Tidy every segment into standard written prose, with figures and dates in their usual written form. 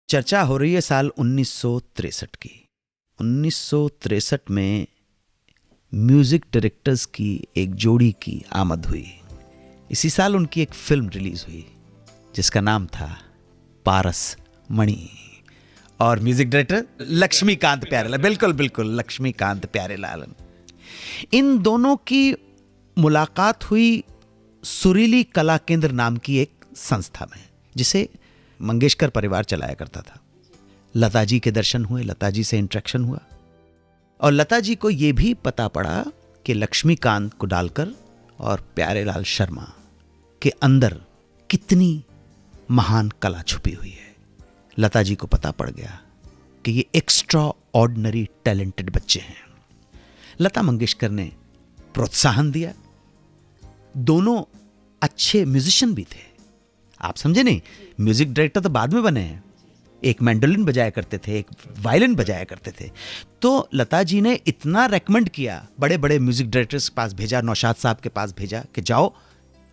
चर्चा हो रही है साल 1963 की। 1963 में म्यूजिक डायरेक्टर्स की एक जोड़ी की आमद हुई। इसी साल उनकी एक फिल्म रिलीज हुई जिसका नाम था पारस मणि, और म्यूजिक डायरेक्टर लक्ष्मीकांत प्यारेलाल। बिल्कुल बिल्कुल, लक्ष्मीकांत प्यारेलाल। इन दोनों की मुलाकात हुई सुरीली कला केंद्र नाम की एक संस्था में, जिसे मंगेशकर परिवार चलाया करता था। लता जी के दर्शन हुए, लता जी से इंटरेक्शन हुआ, और लता जी को यह भी पता पड़ा कि लक्ष्मीकांत कुडालकर और प्यारेलाल शर्मा के अंदर कितनी महान कला छुपी हुई है। लता जी को पता पड़ गया कि ये एक्स्ट्रा ऑर्डिनरी टैलेंटेड बच्चे हैं। लता मंगेशकर ने प्रोत्साहन दिया। दोनों अच्छे म्यूजिशियन भी थे, आप समझे नहीं। म्यूजिक डायरेक्टर तो बाद में बने हैं। एक मैंडोलिन बजाया करते थे, एक वायलिन बजाया करते थे। तो लता जी ने इतना रेकमेंड किया, बड़े बड़े म्यूजिक डायरेक्टर्स के पास भेजा, नौशाद साहब के पास भेजा कि जाओ,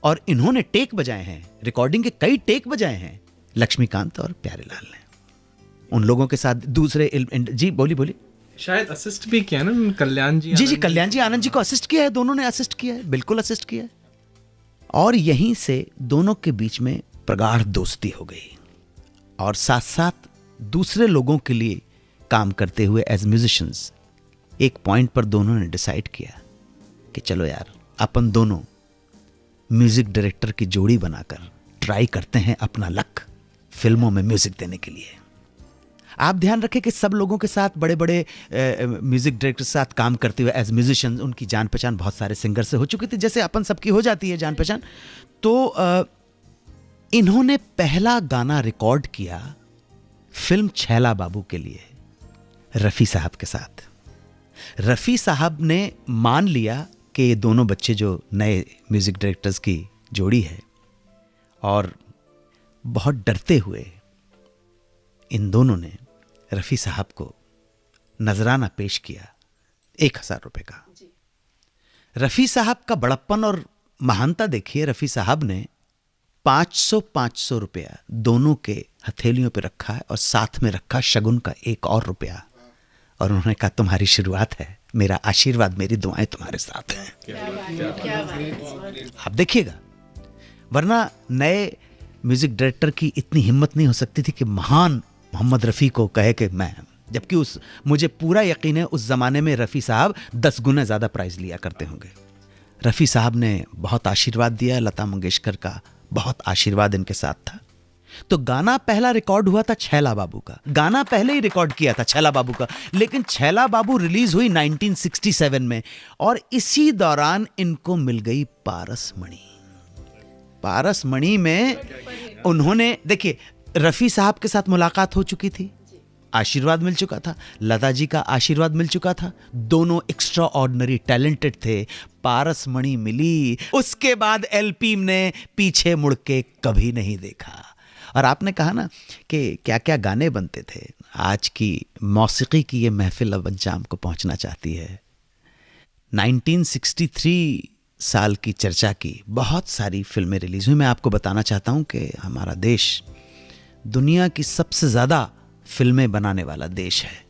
और इन्होंने टेक बजाए हैं, रिकॉर्डिंग के कई टेक बजाए हैं लक्ष्मीकांत और प्यारेलाल ने। उन लोगों के साथ दूसरे जी बोली शायद असिस्ट भी किया ना कल्याण जी। जी कल्याण जी आनंद जी को असिस्ट किया है, दोनों ने असिस्ट किया है, बिल्कुल असिस्ट किया है। और यहीं से दोनों के बीच में प्रगाढ़ दोस्ती हो गई, और साथ साथ दूसरे लोगों के लिए काम करते हुए एज म्यूजिशियंस एक पॉइंट पर दोनों ने डिसाइड किया कि चलो यार, अपन दोनों म्यूजिक डायरेक्टर की जोड़ी बनाकर ट्राई करते हैं अपना लक फिल्मों में म्यूजिक देने के लिए। आप ध्यान रखें कि सब लोगों के साथ, बड़े बड़े म्यूजिक डायरेक्टर के साथ काम करते हुए एज म्यूजिशियन उनकी जान पहचान बहुत सारे सिंगर से हो चुकी थी, जैसे अपन सबकी हो जाती है जान पहचान। तो इन्होंने पहला गाना रिकॉर्ड किया फिल्म छैला बाबू के लिए रफ़ी साहब के साथ। रफ़ी साहब ने मान लिया कि ये दोनों बच्चे जो नए म्यूजिक डायरेक्टर्स की जोड़ी है, और बहुत डरते हुए इन दोनों ने रफ़ी साहब को नजराना पेश किया 1000 रुपए का। रफ़ी साहब का बड़प्पन और महानता देखिए। रफ़ी साहब ने 500 रुपया दोनों के हथेलियों पे रखा है, और साथ में रखा शगुन का 1 और रुपया, और उन्होंने कहा तुम्हारी शुरुआत है, मेरा आशीर्वाद, मेरी दुआएं तुम्हारे साथ हैं। आप देखिएगा, वरना नए म्यूजिक डायरेक्टर की इतनी हिम्मत नहीं हो सकती थी कि महान मोहम्मद रफ़ी को कहे कि मैं, जबकि मुझे पूरा यकीन है उस जमाने में रफ़ी साहब 10 गुना ज्यादा प्राइज लिया करते होंगे। रफ़ी साहब ने बहुत आशीर्वाद दिया, लता मंगेशकर का बहुत आशीर्वाद इनके साथ था। तो गाना पहला रिकॉर्ड हुआ था छैला बाबू का। गाना पहले ही रिकॉर्ड किया था छैला बाबू का, लेकिन छैला बाबू रिलीज हुई 1967 में, और इसी दौरान इनको मिल गई पारस मणि। पारस मणि में उन्होंने, देखिए, रफ़ी साहब के साथ मुलाकात हो चुकी थी, आशीर्वाद मिल चुका था, लता जी का आशीर्वाद मिल चुका था, दोनों एक्स्ट्रा ऑर्डिनरी टैलेंटेड थे। पारस मणि मिली, उसके बाद एलपी ने पीछे मुड़ के कभी नहीं देखा। और आपने कहा ना कि क्या क्या गाने बनते थे। आज की मौसीकी की ये महफिल अब अंजाम को पहुंचना चाहती है। 1963 साल की चर्चा की बहुत सारी फिल्में रिलीज हुई। मैं आपको बताना चाहता हूं कि हमारा देश दुनिया की सबसे ज़्यादा फिल्में बनाने वाला देश है।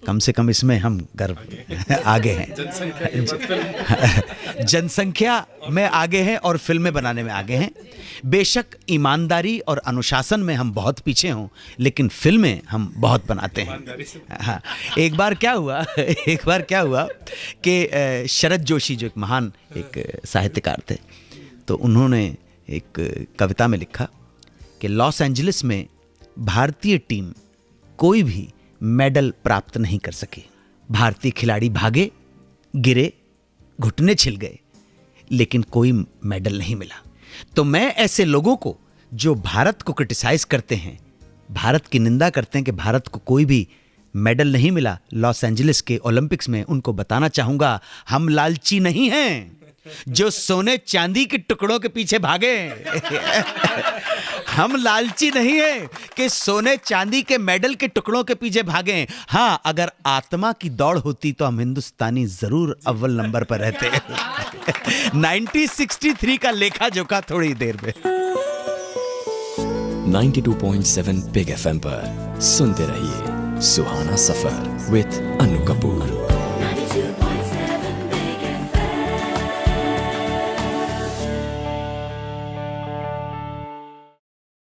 कम से कम इसमें हम गर्व आगे हैं। जनसंख्या में आगे हैं और फिल्में बनाने में आगे हैं। बेशक ईमानदारी और अनुशासन में हम बहुत पीछे हों, लेकिन फिल्में हम बहुत बनाते हैं। हाँ, एक बार क्या हुआ कि शरद जोशी जो एक महान एक साहित्यकार थे, तो उन्होंने एक कविता में लिखा कि लॉस एंजलिस में भारतीय टीम कोई भी मेडल प्राप्त नहीं कर सकी। भारतीय खिलाड़ी भागे, गिरे, घुटने छिल गए, लेकिन कोई मेडल नहीं मिला। तो मैं ऐसे लोगों को जो भारत को क्रिटिसाइज करते हैं, भारत की निंदा करते हैं कि भारत को कोई भी मेडल नहीं मिला लॉस एंजलिस के ओलंपिक्स में, उनको बताना चाहूंगा, हम लालची नहीं हैं जो सोने चांदी के टुकड़ों के पीछे भागे। हम लालची नहीं हैं कि सोने चांदी के मेडल के टुकड़ों के पीछे भागे। हाँ, अगर आत्मा की दौड़ होती तो हम हिंदुस्तानी जरूर अव्वल नंबर पर रहते। 1963 का लेखा जोखा थोड़ी देर में। 92.7 बिग FM पर सुनते रहिए सुहाना सफर विद अनु कपूर।